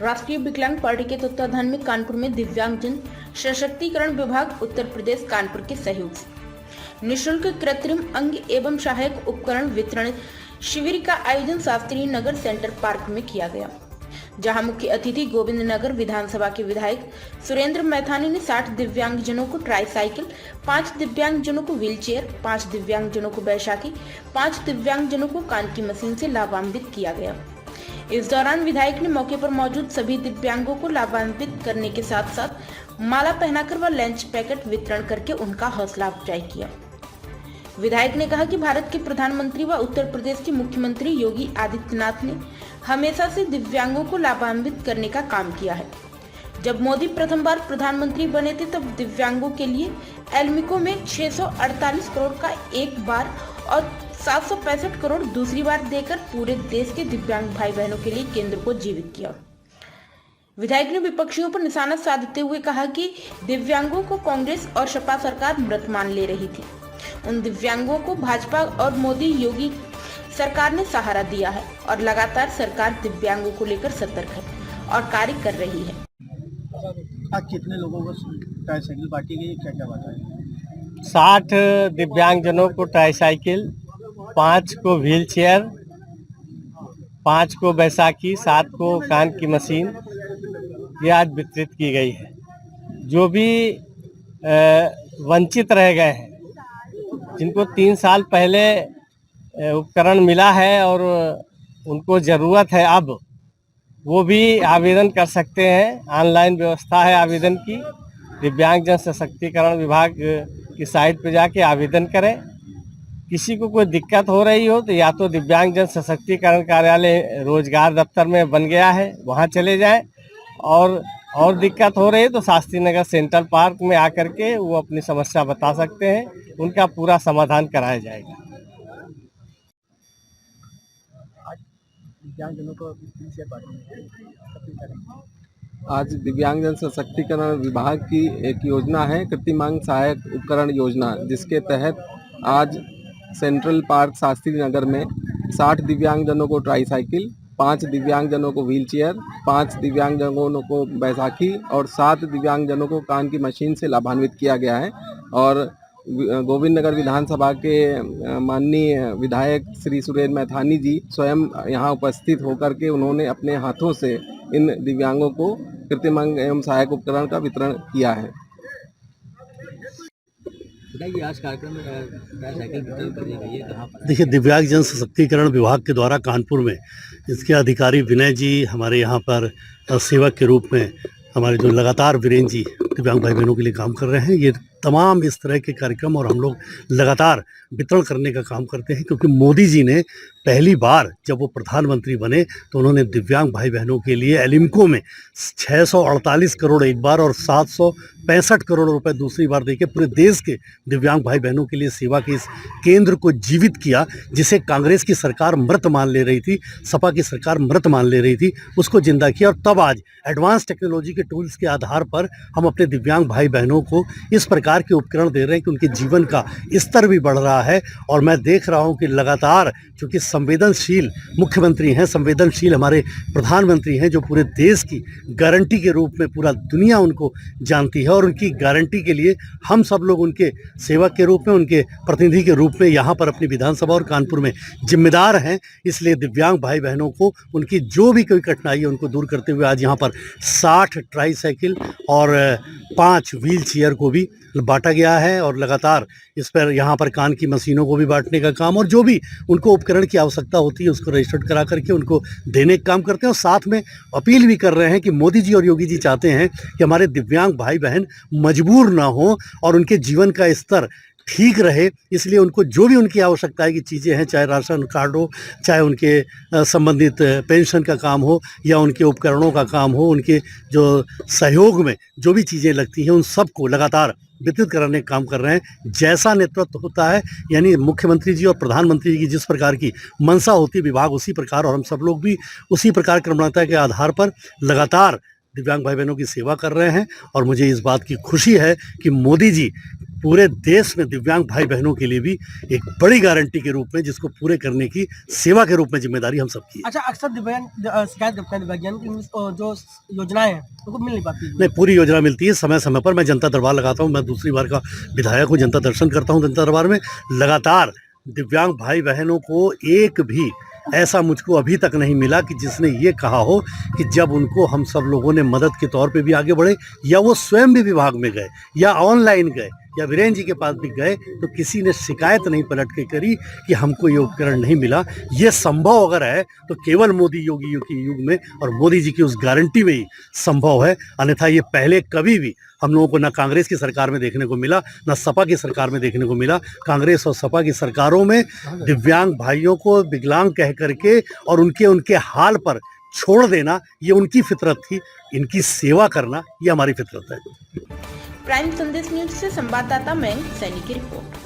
राष्ट्रीय विकलांग पार्टी के तत्वाधान में कानपुर में दिव्यांगजन सशक्तिकरण विभाग उत्तर प्रदेश कानपुर के सहयोग से निःशुल्क कृत्रिम अंग एवं सहायक उपकरण वितरण शिविर का आयोजन शास्त्री नगर सेंटर पार्क में किया गया, जहां मुख्य अतिथि गोविंद नगर विधानसभा के विधायक सुरेंद्र मैथानी ने 60 दिव्यांगजनों को ट्राईसाइकिल, 5 दिव्यांगजनों को व्हीलचेयर, 5 दिव्यांगजनों को बैसाखी, 5 दिव्यांगजनों को कान की मशीन से लाभान्वित किया गया। इस दौरान विधायक ने मौके पर मौजूद सभी दिव्यांगों को लाभान्वित करने के साथ साथ माला पहनाकर व लंच पैकेट वितरण करके उनका हौसला अफजाई किया। विधायक ने कहा कि भारत के प्रधानमंत्री व उत्तर प्रदेश के मुख्यमंत्री योगी आदित्यनाथ ने हमेशा से दिव्यांगों को लाभान्वित करने का काम किया है। जब मोदी प्रथम बार प्रधानमंत्री बने थे तब दिव्यांगों के लिए एल्मिको में 648 करोड़ का एक बार और 765 करोड़ दूसरी बार देकर पूरे देश के दिव्यांग भाई बहनों के लिए केंद्र को जीवित किया। विधायक ने विपक्षियों पर निशाना साधते हुए कहा कि दिव्यांगों को कांग्रेस और सपा सरकार मृत मान ले रही थी। उन दिव्यांगों को भाजपा और मोदी योगी सरकार ने सहारा दिया है और लगातार सरकार दिव्यांगों को लेकर सतर्क है और कार्य कर रही है। आज कितने लोगों को ट्राईसाइकिल बांटी गई, क्या क्या बताएं? 60 दिव्यांगजनों को ट्राईसाइकिल, 5 को व्हील चेयर, 5 को बैसाखी, 7 को कान की मशीन ये आज वितरित की गई है। जो भी वंचित रह गए हैं, जिनको 3 साल पहले उपकरण मिला है और उनको ज़रूरत है, अब वो भी आवेदन कर सकते हैं। ऑनलाइन व्यवस्था है आवेदन की। दिव्यांगजन सशक्तिकरण विभाग की साइट पर जाके आवेदन करें। किसी को कोई दिक्कत हो रही हो तो या तो दिव्यांगजन सशक्तिकरण कार्यालय रोजगार दफ्तर में बन गया है, वहाँ चले जाएं, और दिक्कत हो रही है तो शास्त्री नगर सेंट्रल पार्क में आकर के वो अपनी समस्या बता सकते हैं, उनका पूरा समाधान कराया जाएगा। आज दिव्यांगजन सशक्तिकरण विभाग की एक योजना है कृत्रिम अंग सहायक उपकरण योजना, जिसके तहत आज सेंट्रल पार्क शास्त्री नगर में 60 दिव्यांगजनों को ट्राईसाइकिल, 5 दिव्यांगजनों को व्हीलचेयर, 5 दिव्यांगजनों को बैसाखी और 7 दिव्यांगजनों को कान की मशीन से लाभान्वित किया गया है। और गोविंद नगर विधानसभा के माननीय विधायक श्री सुरेंद्र मैथानी जी स्वयं यहाँ उपस्थित होकर के उन्होंने अपने हाथों से इन दिव्यांगों को कृत्रिम अंग एवं सहायक उपकरण का वितरण किया है। आज कार्यक्रम में ट्राईसाइकिल वितरण करने गई है कहाँ पर? देखिए, दिव्यांगजन सशक्तिकरण विभाग के द्वारा कानपुर में इसके अधिकारी विनय जी हमारे यहाँ पर सेवक के रूप में, हमारे जो लगातार वीरेंद्र जी दिव्यांग भाई बहनों के लिए काम कर रहे हैं। ये तमाम इस तरह के कार्यक्रम और हम लोग लगातार वितरण करने का काम करते हैं, क्योंकि मोदी जी ने पहली बार जब वो प्रधानमंत्री बने तो उन्होंने दिव्यांग भाई बहनों के लिए एलिम्को में 648 करोड़ एक बार और 765 करोड़ रुपए दूसरी बार देके पूरे देश के दिव्यांग भाई बहनों के लिए सेवा के इस केंद्र को जीवित किया, जिसे कांग्रेस की सरकार मृत मान ले रही थी, सपा की सरकार मृत मान ले रही थी, उसको जिंदा किया। और तब आज एडवांस टेक्नोलॉजी के टूल्स के आधार पर हम अपने दिव्यांग भाई बहनों को इस प्रकार के उपकरण दे रहे हैं कि उनके जीवन का स्तर भी बढ़ रहा है। और मैं देख रहा हूं कि लगातार, चूंकि संवेदनशील मुख्यमंत्री हैं, संवेदनशील हमारे प्रधानमंत्री हैं, जो पूरे देश की गारंटी के रूप में पूरा दुनिया उनको जानती है, और उनकी गारंटी के लिए हम सब लोग उनके सेवक के रूप में, उनके प्रतिनिधि के रूप में यहाँ पर अपनी विधानसभा और कानपुर में जिम्मेदार हैं। इसलिए दिव्यांग भाई बहनों को उनकी जो भी कोई कठिनाई है उनको दूर करते हुए आज यहाँ पर 60 ट्राईसाइकिल और 5 व्हील चेयर को भी बांटा गया है, और लगातार इस पर यहाँ पर कान की मशीनों को भी बांटने का काम, और जो भी उनको उपकरण की आवश्यकता होती है उसको रजिस्टर्ड करा करके उनको देने का काम करते हैं। और साथ में अपील भी कर रहे हैं कि मोदी जी और योगी जी चाहते हैं कि हमारे दिव्यांग भाई बहन मजबूर ना हो और उनके जीवन का स्तर ठीक रहे, इसलिए उनको जो भी उनकी आवश्यकता की चीज़ें हैं, चाहे राशन कार्ड हो, चाहे उनके संबंधित पेंशन का काम हो, या उनके उपकरणों का काम हो, उनके जो सहयोग में जो भी चीज़ें लगती हैं उन सबको लगातार वितरित कराने का काम कर रहे हैं। जैसा नेतृत्व होता है, यानी मुख्यमंत्री जी और प्रधानमंत्री जी की जिस प्रकार की मंशा होती है विभाग उसी प्रकार, और हम सब लोग भी उसी प्रकार क्रमबद्धता के आधार पर लगातार दिव्यांग भाई बहनों की सेवा कर रहे हैं। और मुझे इस बात की खुशी है कि मोदी जी पूरे देश में दिव्यांग भाई बहनों के लिए भी एक बड़ी गारंटी के रूप में, जिसको पूरे करने की सेवा के रूप में जिम्मेदारी हम सबकी है। अच्छा, अक्सर दिव्यांग शिकायत करते हैं दिव्यांग की जो योजनाएं हैं उनको मिल नहीं पाती। नहीं, पूरी योजना मिलती है समय समय पर। मैं जनता दरबार लगाता हूँ, मैं दूसरी बार का विधायक हूँ, जनता दर्शन करता हूँ जनता दरबार में। लगातार दिव्यांग भाई बहनों को एक भी ऐसा मुझको अभी तक नहीं मिला कि जिसने ये कहा हो कि जब उनको हम सब लोगों ने मदद के तौर पे भी आगे बढ़े, या वो स्वयं भी विभाग में गए, या ऑनलाइन गए, या वीरेंद्र जी के पास भी गए, तो किसी ने शिकायत नहीं पलट के करी कि हमको ये उपकरण नहीं मिला। ये संभव अगर है तो केवल मोदी योगी के युग में और मोदी जी की उस गारंटी में ही संभव है, अन्यथा ये पहले कभी भी हम लोगों को ना कांग्रेस की सरकार में देखने को मिला, ना सपा की सरकार में देखने को मिला। कांग्रेस और सपा की सरकारों में दिव्यांग भाइयों को विकलांग कह करके और उनके हाल पर छोड़ देना, ये उनकी फितरत थी। इनकी सेवा करना ये हमारी फितरत है। प्राइम संदेश न्यूज से संवाददाता मयंक सैनी की रिपोर्ट।